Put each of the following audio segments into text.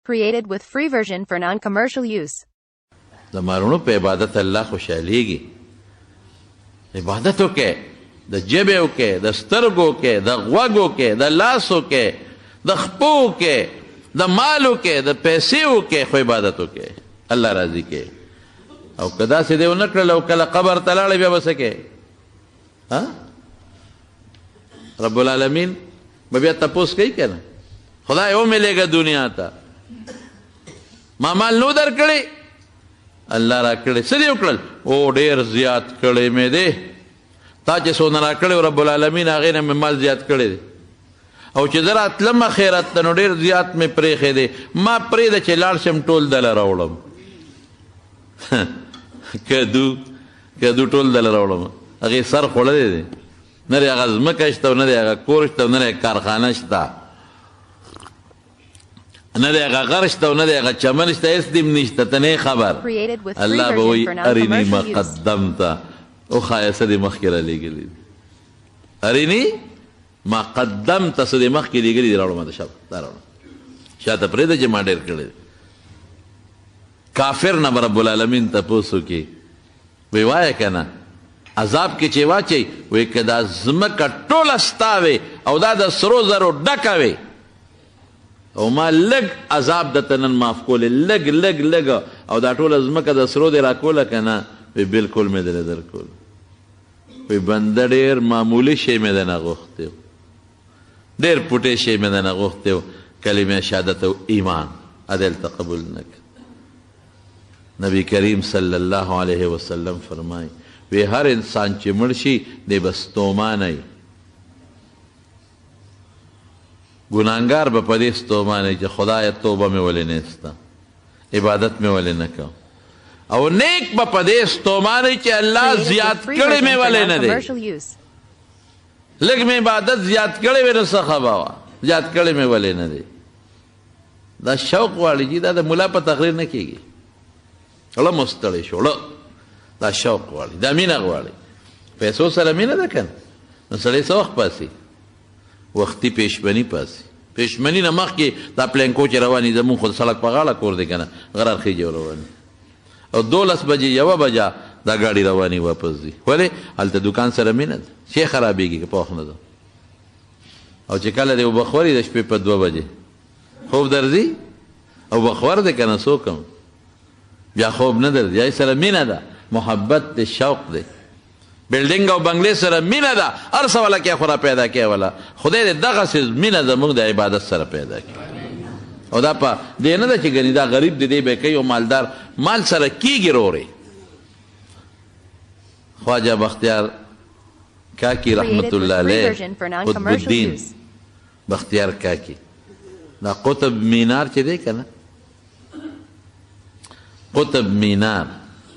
Created with free version for non-commercial use. د مارونو په عبادت الله خوشحالیږي. عبادت وکړئ، د ژبې وکړئ، د سترګو وکړئ، د غوږ وکړئ، د لاس وکړئ، د خپو وکړئ، د مال وکړئ، د پیسې وکړئ، خو عبادت وکړئ، الله راضي کړئ. او که داسې دی ونه کړل او کله قبر ته لاړئ بیا به څه کوئ؟ رب العالمین به بیا تپوس کوي که نه؟ خدای ومیلېږه دنیا ته، ما مال نو در کړی؟ الله را کړی. څه دې وکړل؟ او ډېر زیات کړی مې دی. تا چې څونه را کړی رب العالمین هغې نه مې مال زیات کړی دی. او چې زه راتلم خیرات ته نو ډېر زیات مې پرېښی دی. ما پرېږده چې لاړ شم ټول دله راوړم. کدو ټول دله راوړم. هغې سر خوړلی دی، نه دی هغه ځمکه شته او نه دی هغه کور شته او نه دی کارخانه شته، نه دی هغه غر شته او نه دی هغه چمن شته، هېڅ دې نشته، ته نه خبر. الله به وایي اریني ما قدمته، وښایه څه دې مخکې رالیږلي دي. اریني ما قدمته، څه دې مخکې لیږلي دي، راوړم دا شاته، دا راوړم شاته پرېږده چې ما ډېر کړی دی. کافر نه به رب العالمین تپوس وکړي، وی وایه که نه عذاب کې چې واچوي، وایي که دا ځمکه ټوله ستا وې او دا د سرو زرو ډکه وې او ما لږ عذاب درته نن معاف کولی، لږ لږ لږ، او دا ټوله ځمکه د سرو دې راکوله که نه؟ وی بلکل مې درله درکول. وی بنده ډېر معمولي شی مې دنه غوښتی و، ډېر پوټی شی مې دنه غوښتی و، کلمه شهادت او ایمان ادلته قبول نه کړ. نبی کریم صلی الله علیه وسلم فرمایي وی هر انسان چې مړ شي دی به ستومانه وي، ګناهګار به په دې ستومانه وي چې خدایه توبه مې ولې نه ایسته، عبادت مې ولې نه کوم، او نیک به په دې ستومانه وي چې الله زیات کړی مې ولې نه دی، لږ مې عبادت زیات کړی وی نو څه خبه وه، زیات کړی مې ولې نه دی. دا شوق غواړي چې دا د ملا په تقریر نه کېږي، زړه مو ستړی شو، دا شوق غواړي، دا مینه غواړي. پیسو سره مینه ده که نه؟ نو سړی څه وخت پاسي؟ وختي پیشبني پاسي. پیشبني نه مخکې دا پلینکو چې رواني زمونږ خو د سړک په غاړه کور دی که نه، غرار خیجې رواني، او 12 بجې 1 بجه دا ګاډي رواني واپس ځي. ولې؟ هلته دوکان سره مینه ده، شی خرابېږي که پوخ نه ده. او چې کله دی وبخوري د شپې په 2 بجې خوب درځي، او بخور دی که نه څوک بیا خوب نه درځي، یا سره مینه ده، محبت دی، شوق دی. بلډینګ او بنګلې سره مینه ده، هر څه والا کې خورا پیدا کې والا خدای دې دغسې مینه زموږ د عبادت سره پیدا کړي. او دا په دې نه ده چې ګنې دا غریب دی دی به کوي او مالدار مال سره کېږي رورې. خواجه بختیار کاکی رحمت الله علیه، قطب الدین بختیار کاکی، دا قطب مینار چې دی که نه، قطب مینار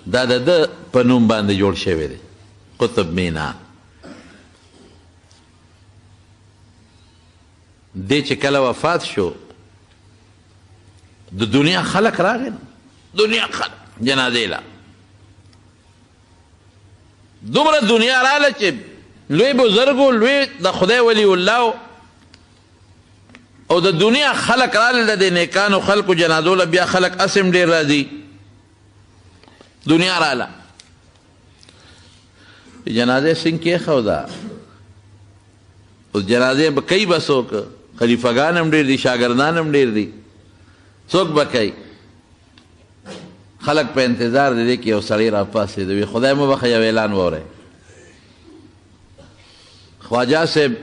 دا د ده په نوم باندې جوړ شوی دی، قطب مینار. دی چې کله وفات شو د دنیا خلق راغی، دنیا خلق جنازې له دومره دنیا راله چې لوی بزرګو، لوی د خدای ولی الله او د دنیا خلق راله، د نیکانو خلقو جنازو له بیا خلق اسم ډېر راځي، دنیا راله. جنازه څنګه کېښوده، اوس جنازې به کوي به څوک؟ خلیفګان هم ډېر دي، شاګردان هم ډېر دي، څوک به کوي؟ خلک په انتظار دی کې یو سړی راپاڅېده، وي خدای مو بخښه یو اعلان واورئ. خواجه صاحب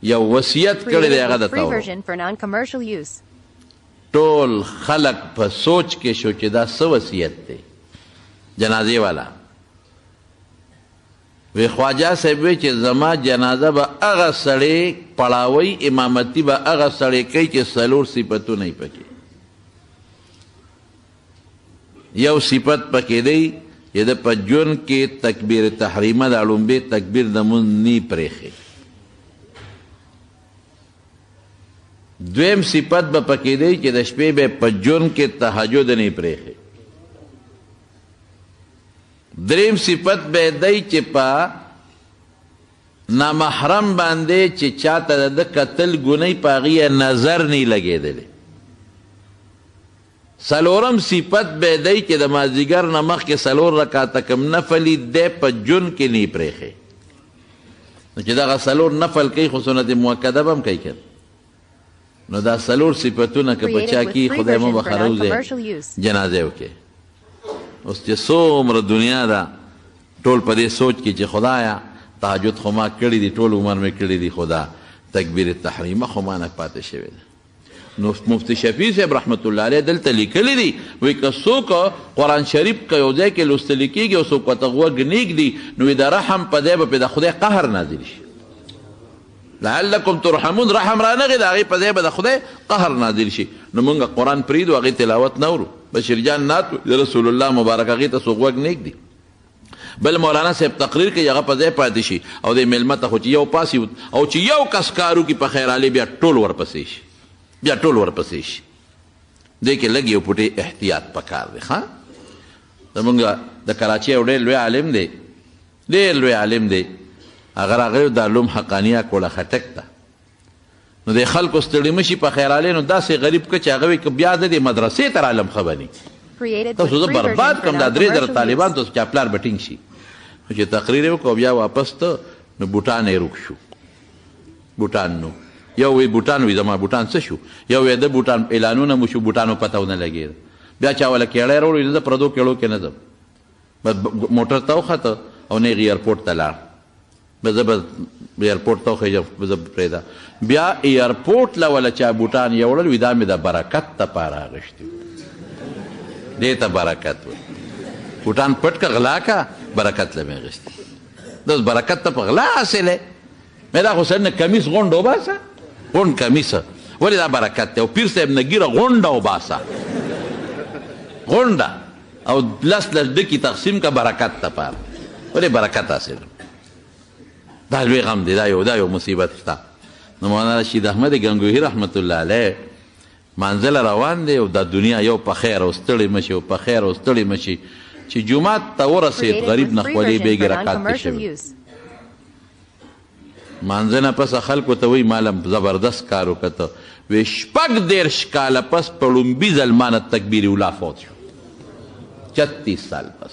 یو وصیت کړی دی، هغه درته واورئ. ټول خلک په سوچ کې شو چې دا څه وصیت دی جنازې والا. وی خواجه صاحب وی چې زما جنازه به هغه سړی پړاوی، امامتي به هغه سړی کوي چې 4 صفتونه یې پکې. یو صفت پکې دی چې د په ژوند کې تکبیر تحریمه د لومبې تکبیر د مونځ نی پرېښی. دویم صفت به پکې دی چې د شپې به په ژوند کې تهجد نی پرېښی. دریم صفت به دی چې په نامحرم باندې چې چاته د قتل ګنۍ په هغې نظر نه لګېدلی. سلورم صفت به دی چې د مازدیګر نه مخکې 4 رکعاته کم نفلي دی په جون کې نه پرېښی نو چې دغه 4 نفل کوي خو سنت مؤکده به هم کوي که نو دا 4 صفتونه که په چا کې خدای مو به خروزی جنازه وکړي. اوس چې څومره دنیا ده ټول په دې سوچ کې چې خدایا تهجد خو ما کړي دي ټول عمر مې کړي دي خدا تکبیر تحریمه خو ما نه پاتې شوی ده. نو مفتی شفیع صاحب رحمت الله علیه دلته لیکلی دي وایي که څوک قرآن شریف که یو ځای کې لوستلی کېږي او څوک ورته غوږ نیږدي نو د رحم په دی به پې د خدای قهر نازل شي لعلکم ترحمون رحم رانغې د هغې په دی به د خدای قهر نازل شي. نو موږ قرآن پرېږدو هغې تلاوت نه ورو بشیر جان نات د رسول الله مبارک هغې ته څوک غوږ نیږدي. بل مولانا صاحب تقریر کوي هغه په ځای پاتې شي او د میلمه ته خو چې یو پاسي او چې یو کس کار وکړي په خیرالې بیا ټول ورپسې شي بیا ټول ورپسې شي. دې کې لږ یو پټې احتیاط پکار دی. ښه زمونږ د کراچۍ یو ډېر لوی عالم دی ډېر لوی عالم دی هغه راغلی د علوم حقانیه کوړه خټک ته نو د خلکو ستړي مشي په خیرالې نو داسې غریب که چې هغه وایي که بیا د دې مدرسې تر عالم ښه بني تاسو زه برباد کړم دا 3 طالبان تاسو چې پلار به ټینګ شي. نو چې تقریر یې وکړو بیا واپس ته نو بوټان یې روک شو بوټان نو یو وی بوټان وی زما بوټان څه شو یو وی د بوټان اعلانونه مو شو بوټانو پته ونه لګېده بیا چا ولا کېړی راوړو زه پردو کېړو کې نه ځم بس موټر ته وخته او نه ایرپورټ ته لاړ بس زه به ایرپورټ ته وخېږم زه پرېږده بیا ایرپورټ له ولا چا بوټان یوړل وي دا مې د برکت دپاره اغوښتي دې ته برکت و بوټان پټ که غلا که برکت له مې اغوښتي داس برکت ته په غلا حاصلی مې دا خو سر نه کمیس غونډ وباسه غونډ کمیسه ولې دا برکت دی او پیر صاحب نه ګیره غونډه وباسه غونډه او 10 ډکي تقسیم که برکت دپاره ولې برکت حاصل دا لوی غم دی دا یو مصیبت شته. نو مولانا رشید احمد گنگوهی رحمت الله علیه منزل روان دی او د دنیا یو په خیر او ستړي مشي او په خیر او ستړي مشي چې جومات ته ورسېد غریب نه خولې بېګې رکات ته شوي مانځه نه پس خلکو ته وایي مالم زبردست کار وکړه وی 36 کاله پس په لومبي ځل ما نه تکبیر اولا فوت شو 36 سال پس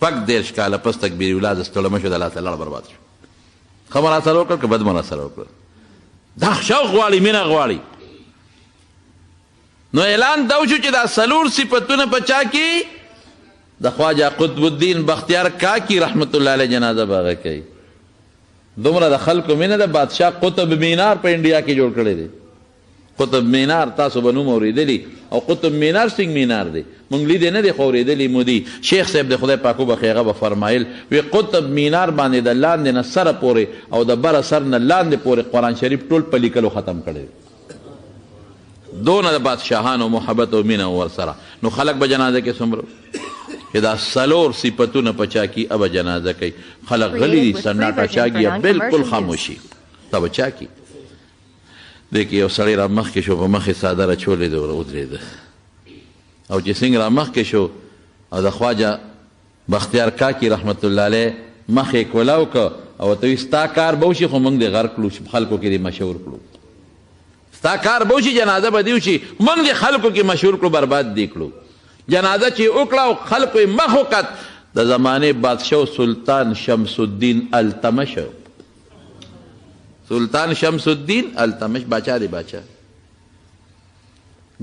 36 کاله پس تکبیر اولا د ستړی مشو د الله تعالی برباد شو. ښه مو راسره وکړل که بد مو راسره وکړل دا شوق غواړي مینه غواړي. نو اعلان دا وشو چې دا 4 صفتونه په چا کې د خواجه قطب الدین بختیار کاکی رحمت الله علیه جنازه به هغه کوي. دومره د خلکو مینه ده بادشاه قطب مینار په انډیا کې جوړ کړی دی قطب مینار تاسو به نوم اورېدلي او قطب مینار څنګه مینار دی موږ لیدی نه دی خو اورېدلي مو دي شیخ صاحب د خدای پاک وبخښي هغه به فرمایل وی قطب مینار باندې د لاندې نه سره پورې او د بره سر نه لاندې پورې قرآن شریف ټول په لیکلو ختم کړی دونه د بادشاهانو محبت او مینه ورسره. نو خلک به جنازه کې څومره چې دا 4 صفتونه په چا کې ابه جنازه کوي خلک غلی دي سناټه چا کې بالکل خاموشي دا به چا کې دی کې یو سړی را مخکې شو په مخې څادر اچولی دی ودرېده او چې څنګه را مخکې شو او د خواجه بختیار کاکی رحمت الله علیه مخ یې کولاو که او ورته وایي ستا کار به وشي خو موږ دې غر کړو خلکو کې دې مشهور کړو ستا کار به وشي جنازه به دې وشي موږ دې خلکو کې مشهور کړو برباد دې کړو. جنازه چې وکړه او خلکو یې مخ وکت د زمانې بادشاه سلطان شمس الدین التمش سلطان شمس الدین التمش باچا دی باچا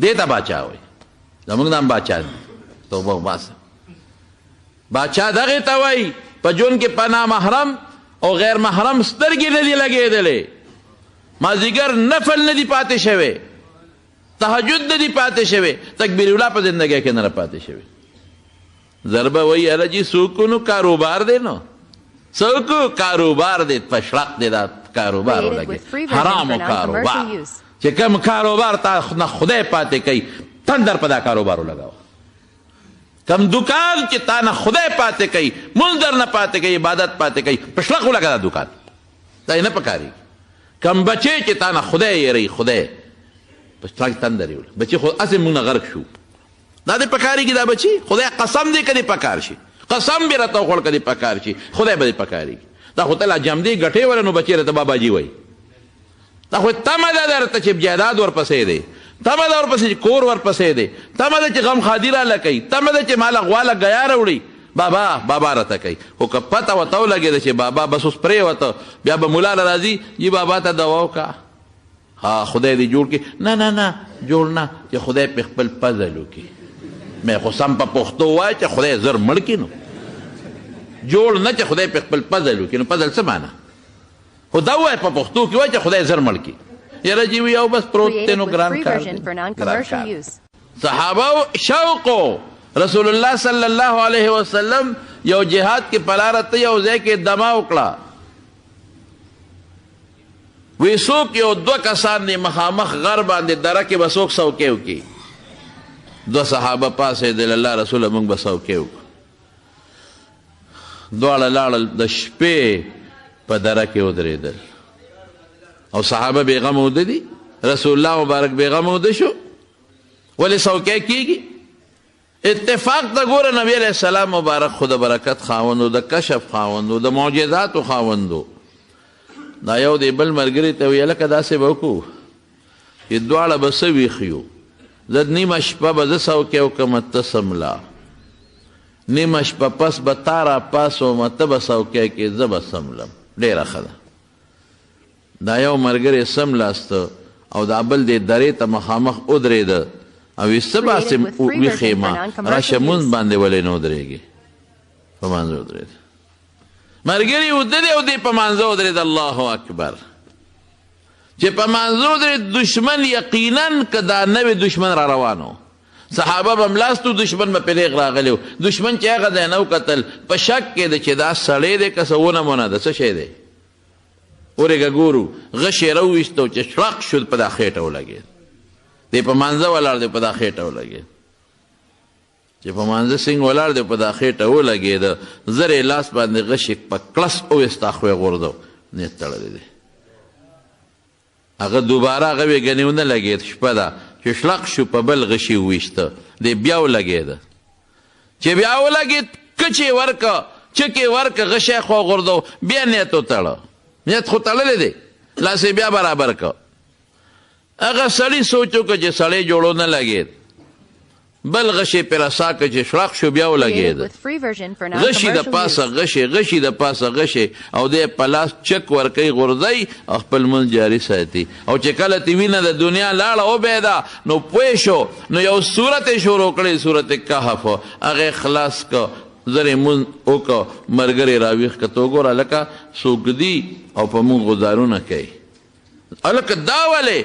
دې ته باچا وایي زموږ نام باچا دی توبه وباسه باچا دغې ته وایي په ژوند کې په نامحرم او غیر محرم سترګې نه دي لګېدلې مازدیګر نفل نه دي پاتې شوی تهجد نه دي پاتې شوی تکبیر اولا په زندګۍ کې نه پاتې شوی. ضربه وایي هله جي څوک نو کاروبار دی نو څوک کاروبار دی پشرق دی دا کاروبار ولګي حرامو کاروبار چې کوم کاروبار تا نه خدای پاتې کوي تندر په دا کاروبار ولګاوه کم دکان چې تا نه خدای پاتې کوي منظر نه پاتې کوي عبادت پاتې کوي پشرق ولګا دا دکان دا یې نه پکاري کم بچی چې تا نه خدای یری خدای پشرق تندر یې بچی خو اسې موږ نه غرق شو دا دې پکارېږي دا بچی خدای قسم دې کدې پکار شي قسم به راته وخوړ کدې پکار شي خدای به دې پکارېږي دا خو تله جمدې ګټې وله نو بچی راته باباجي وایي دا خو تمه ده درته چې جایداد ورپسې دی تمه ده ورپسې کور ورپسې دی، تمه ده چې غم خادي راله کوي، تمه ده چې ماله غواله ګیا راوړي، بابا راته کوي. خو که پته ورته ولګېده چې بابا بس اوس پرېوته، بیا به ملا له راځي یي بابا ته دوا وکړه، ها خدای دې جوړ کړي. نه جوړ نه، چې خدای په خپل فضل وکړي. مې خو سم په پښتو وایه چې خدای زر مړ کړي، نو جوړ نه چې خدای په خپل فضل وکړي. نو فضل څه معنا؟ خو دا وایه په پښتو کې وایه چې خدای زر مړ کړي. یاره جی وي او بس پروت دی، نو ګران کار دی. صحابه شوقو رسول الله صلی الله علیه وسلم یو جهاد کې پلاره ته یو ځای کې دمه وکړه، وی څوک یو 2 کسان دی مخامخ غر باندې دره کې به څوک څوکۍ وکړي. 2 صحابه پاسېدل، الله رسوله موږ به څوکۍ وکړو. دواړه لاړل، د شپې په دره کې ودرېدل او صحابه بېغمه وده دي، رسول الله مبارک بېغمه وده شو. ولې څوکۍ کېږي؟ اتفاق ته ګوره، نبی علیه السلام مبارک خو د برکت خاوند و، د کشف خاوند و، د معجزاتو خاوند و. دا یو دی بل ملګري ته ویې لکه داسې به وکړو چې دواړه به څه ویښ یو، زه نیمه شپه به زه څوکۍ وکړم ته څملا، نیمه شپه پس به تا را پاسوم ته به څوکۍ کې زه به څملم. ډېره ښه ده. دا یو ملګری څملاسته او دا بل دی درې ته مخامخ ودرېده او وی څه باسې ویښې ما راشه مونځ باندې ولې نه ودرېږي؟ په مانځه ودرېده. ملګري وده دی او دی په مانځه ودرېد. الله اکبر. چې په مانځه ودرېد، دشمن یقینا که دا نوی دشمن را روانو، صحابه به ملاستو، دشمن به پرېغ راغلی و. دشمن چې هغه ځای نه وکتل، په شک کې دی چې دا سړی دی که څه ونه مونه ده، څه شی دی؟ ورېږه ګورو، غش یې راوویستو چې شړق شو، په دا خېټه ولګېد. دی په مانځه ولاړ دی، په دا خېټه ولګېد. چې په مانځه سنګ ولاړ دی، په دا خېټه ولګېده، زر یې لاس باندې غش یې په کلس وویسته، خو یې غورځو، نیت تړلی دی. هغه دوباره هغه وی ګنې ونه لګېد، شپه ده چې شلق شو، په بل غش یې وویسته، دی بیا ولګېده. چې بیا ولګېد، کچ یې ورکه، چک یې ورکه، غش یې خو غورځو، بیا نیت وتړه. نیت خو تړلی دی، لاس یې بیا برابر که. هغه سړي سوچ وکړه چې سړی جوړو نه لګېد، بل غشې پې رسا که چې شړق شو، بیا ولګېده. غشي د پاسه غشې، غشي د پاسه غشې، او دی په لاس چک ورکوي، غورځوي او خپل منځ جاري ساتي. او چې کله تی وینه د دنیا لاړه وبېده، نو پوه شو، نو یو صورت یې شروع کړی، صورت کهف، هغه خلاص که، زر یې مونځ وکړه، ملګری راویښ که. ته وګوره لکه څوک دي او په مونږ ګزارونه کوي. هلکه دا ولې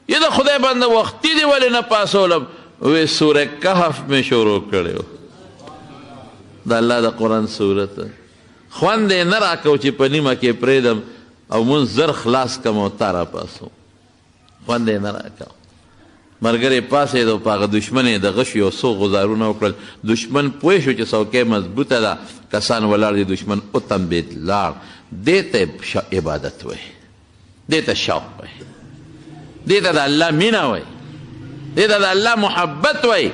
یہ دا خدای بنده وقتی دی ولی نه پاسولم، وی سورہ کهف میں شروع کړو. دا الله دا قرآن صورت خوند یې نه راکو چې په نیمه کې پرېږدم او مونځ زر خلاص کم او تا را پاسو، خوند یې نه راکو. ملګری پاسېدو، په هغه دشمن یې د غش یو څو غزارونه وکړل. دشمن پوه شو چې څوکۍ مضبوطه ده، کسان ولاړ دي، دشمن وتمبېد، لاړ. دې ته عبادت وایي، دې ته شوق وایي، دې ته د الله مینه وایي، دې ته د الله محبت وایي.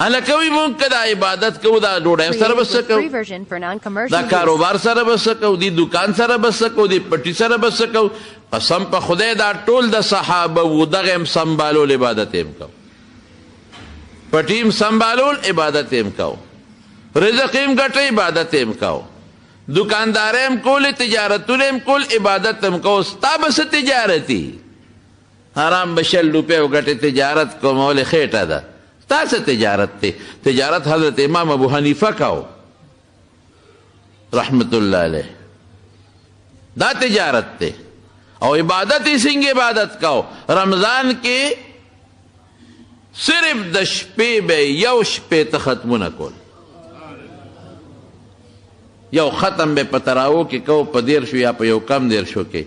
هلکه وایي مونږ که دا عبادت کوو، دا ډوډۍ سره به څه کوو، دا کاروبار سره به څه کوو، دې دکان سره به څه کوو، دې پټي سره به څه کوو. قسم په خدای دا ټول د صحابه وو، دغه هم سنبالول، عبادت هم کوو، پټي هم سنبالول، عبادت هم کوو، رزق هم ګټه، عبادت هم کوو، دکاندار هم کول، تجارتونه هم کول، عبادت هم کوو. ستا به څه تجارتي؟ حرام به 100 روپۍ وګټې، تجارت کومول خېټه ده. ستا څه تجارت دی؟ تجارت حضرت امام ابو حنیفه کوو رحمت الله علیه، دا تجارت دی. او عبادت یې څنګه عبادت کوو؟ رمضان کې صرف د شپې به یو شپېته ختمونه کول، یو ختم به په تراوو کې کوو، په 10 یا په یو کم 10 کې.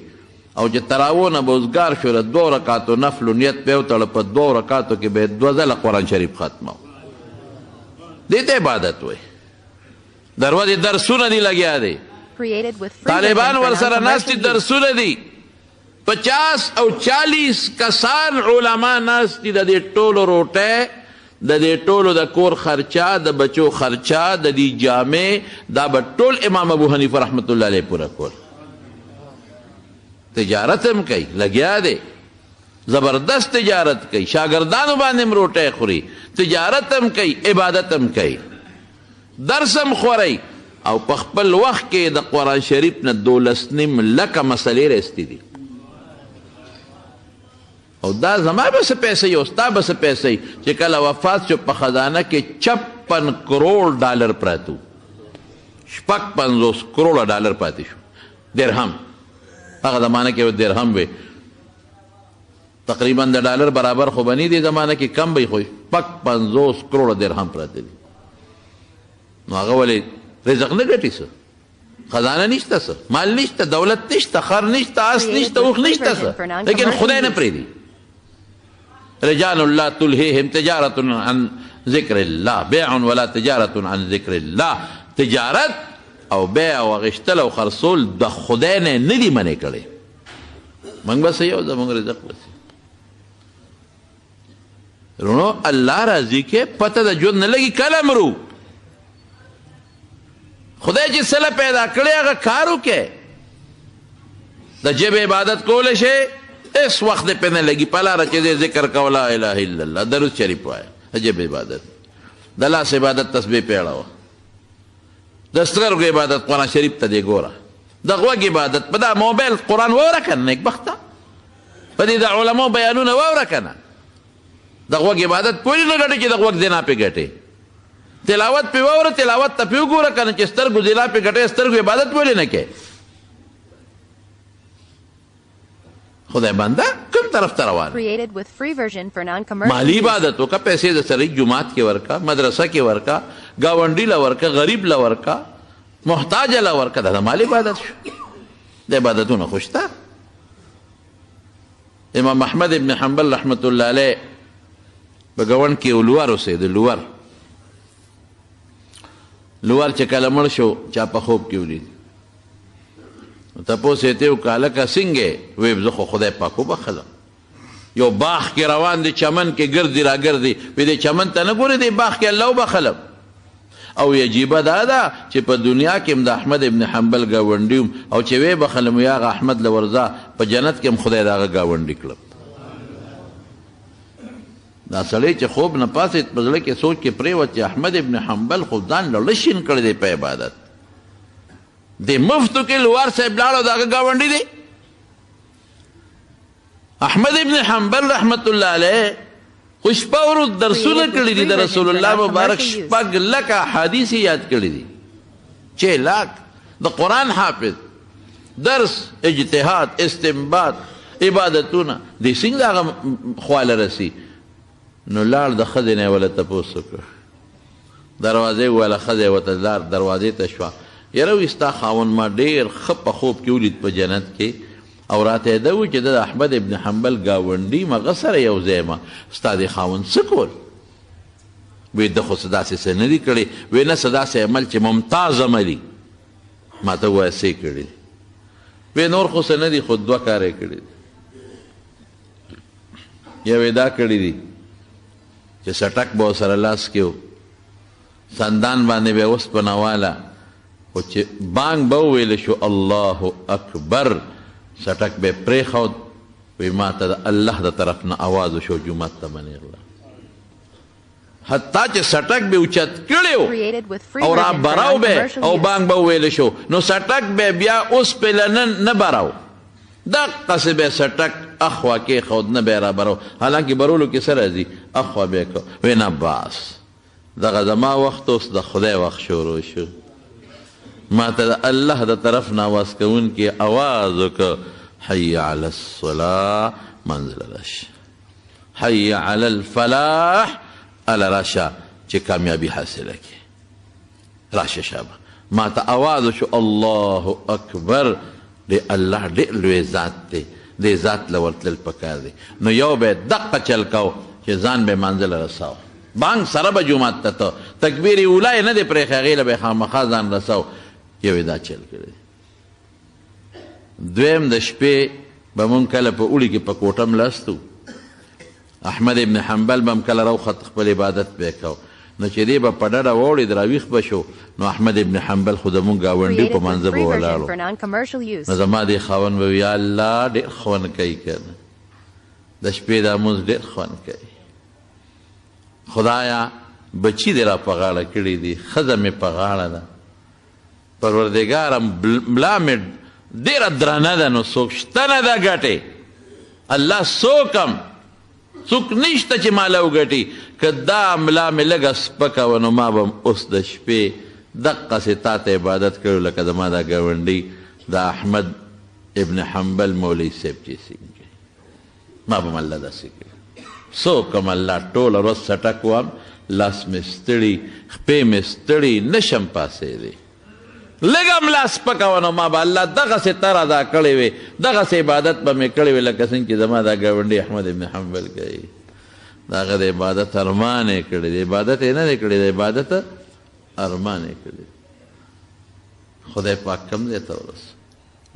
او چې تراوو نه به اوزګار شو، له 2 رکعاتو نفلو نیت به وتړه، په 2 رکعاتو کې به 2 ځله قرآن شریف ختمو. دې ته عبادت وایي. دروازې درسونه دي لګیا دي، طالبان ورسره ناست دي، درسونه دي، 50 او 40 کسان علما ناست دي. د دې ټولو روټۍ، د دې ټولو د کور خرچه، د بچو خرچه، د دې جامې، دا به ټول امام ابو حنیفه رحمت الله علیه پوره کول. تجارت هم کوي، لګیا دی. زبردست تجارت کوي، شاګردانو باندې مروټی خوري، تجارت هم کوي، عبادت هم کوي، درس هم خوري، او په خپل وخت کې د قرآن شریف نه 12.5 لکه مسلې راستی دي. او دا زما به څه پیسې او ستا به څه پیسې چې کله وفات شو په خزانه کې 56 کروڑ ډالر پراته وو، 56 کروڑه ډالر پاتې شو، درهم. هغه زمانه کې درهم وی تقریبا د ډالر برابر خو بنی دی زمانه کې کم به خو 55 کروڑه درهم پراته دي. نو هغه ولې رزق نه ګټي څه، خزانه نشته څه، مال نشته، دولت نشته، خر نشته، آس نشته، اوښ نشته څه، لیکن خدای نه پرېږدي. رجال لا تلهیهم تجارت عن ذکر الله بیع ولا تجارت عن ذکر الله. تجارت او بیع او غشتل او خرصول د خدای نه نه دي منې کړی. موږ بس یو زموږ رزق بس رونو الله راضي کې پته د ژوند نه لګي کله مرو. خدای چې سله پیدا کړی هغه کار وکړي، د ژبې عبادت کولی شي، اس وخت پې نه لګي په لاره چې ذکر کوه لا اله الا الله، درود شریف وایه، د ژبې عبادت، د لاس عبادت تسبیح پې اړوه، د سترګو عبادت قرآن شریف ته دې ګوره، د غوږ عبادت په دا موبایل قرآن واوره که نه نیکبخته، په دې د علماو بیانونه واوره که نه، د غوږ عبادت پولې نه ګټې چې د غوږ زنا پې ګټې، تلاوت پې واوره، تلاوت ته پې وګوره که نه چې سترګو زنا پې ګټې، سترګو عبادت پولې نه کې. خدای بنده کوم طرف ته روان؟ مالی عبادت وکړه، پیسې د سړي جومات کې ورکا، مدرسه کې ورکا، ګاونډي له ورکا، غریب له ورکا، محتاج له ورکا، دا د مالی عبادت شو. د عبادتونه خو شته. امام احمد ابن حنبل رحمت الله علیه په ګاونډ کې لوور اوسېده. لوور چې کله مړ شو چا په خوب کې ولید، تپوس یې ته وکړه هلکه څنګه؟ ویې زه خو خدای پاک وبخلم، یو باغ کې روان دی، چمن کې ګرځي را ګرځي، وی دې چمن ته نه ګورې دی باغ کې الله وبخلم. او عجیبه دا ده چې په دنیا کې هم د احمد ابن حنبل ګاونډي یم، او چې ویې بخلم یا هغه احمد له ورځه په جنت کې هم خدای د هغه ګاونډي کړم. دا سړی چې خوب نه پاسېد په زړه کې سوچ کې پرېوت چې احمد ابن حنبل خو ځان له لشین کړی دی په عبادت، د مفتو کې لوار صاحب لاړو د هغه ګاونډي دی. احمد ابن حنبل رحمت الله علیه خو شپه ورځ درسونه کړي دي، د رسول الله مبارک 6 لکه احادیث یاد کړي دي، 6 لاک د قرآن حافظ، درس، اجتهاد، استنباط، عبادتونه دې څنګه هغه خواله رسي. نو لاړ د ښځې نه یې وله تپوس وکړ، دروازې وویله، ښځې ورته لار دروازې ته شوه، یاره وایي ستا خاوند ما ډېر ښه په خوب کې ولید په جنت کې، او راته یې ده وایي چې د احمد ابن حنبل ګاونډي یم، هغه سره یو ځای یم، ستا دې خاوند څه کول؟ وایي ده خو څه داسې څه نه دي کړي، وایي نه څه داسې عمل چې ممتاز عملي ما ته ووایه څه یې کړي دي؟ وایي نور خو څه نه دي، خو 2 کاره یې کړي دي. یو یې دا کړي دي چې سټک به ورسره لاس کې و، سندان باندې به یې اوسپنه واله، خو چې بانګ به وویل شو الله اکبر، سټک به یې پرېښود، وایي ما ته د الله د طرف نه آواز وشو جومات ته به نغله، حتی چې سټک به اوچت کړی و او را براو به او بانګ به وویل شو، نو سټک به بیا اوس پهله نه براو، دقسې به سټک اخوا کېښود، نه به یې را براو، حالانکې برولو کې څه راځي اخوا به یې کو. وایي نه بس دغه زما وخت اوس د خدای وخت شروع شو، ما ته د الله د طرف نه آواز کوونکي آواز وکړه حی علی الصلاة، منزل راشه، حی علی الفلاح، اله راشه چې کامیابي حاصله کړي، راشه شابه. ما ته آواز وشو الله اکبر، دی الله ډېر لوی ذات دی، دې ذات له ورتلل پکار دی. نو یو به دقه چل کو چې ځان به منزل رساو، بانګ سره به جومات ته ته تکبیر اولا یې نه دی پرېښی، هغې له به یې خامخا ځان رساو، یو یې دا چل کړی. دویم د شپې به مونږ کله په اوړي کې په کوټه ملستو، احمد ابن حنبل به هم کله راوخت خپل عبادت به یې کو، نو چې دی به په ډډه واوړېد راویښ به شو، نو احمد ابن حنبل خو زمونږ ګاونډي په منځه به ولاړ و، نو زما دې خاوند به وي یا الله ډېر ښوونه کوي که نه، د شپې دا مونځ ډېر خوند کوي. خدایا بچي دې را په غاړه کړي دي، ښځه مې په غاړه ده. پروردګاره ملا مې ډېره درنه ده، نو څوک شته نه ده ګټې. الله څوک نشته چې ماله وګټي. که دا ملا مې لږه سپکه وه نو ما به اوس د شپې دقسې تا ته عبادت کړو لکه زما دا ګاونډي د احمد ابن حنبل مولوي صاحب چې څنګه ما به م الله داسې کړي. څوک یم الله ټوله ورځ څټک وم، لاس مې ستړي، خپې مې ستړي، نشم پاسېدی. لږه ملا سپکه وه نو ما به الله دغسې تر ادا کړې وې، دغسې عبادت به مې کړې وې لکه څنګه چې زما دا ګاونډي احمد ابن حنبل کوي. د هغه د عبادت ارمان یې کړی دی، عبادت یې نه دی کړی، د عبادت ارمان یې کړی. خدای پاک کم دی ته ورسو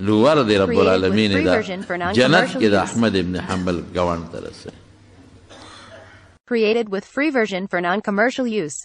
لوور دی رب العالمین دا جنت کې د احمد ابن حنبل ګاونډ ته رسوي. Created with free version for non-commercial use.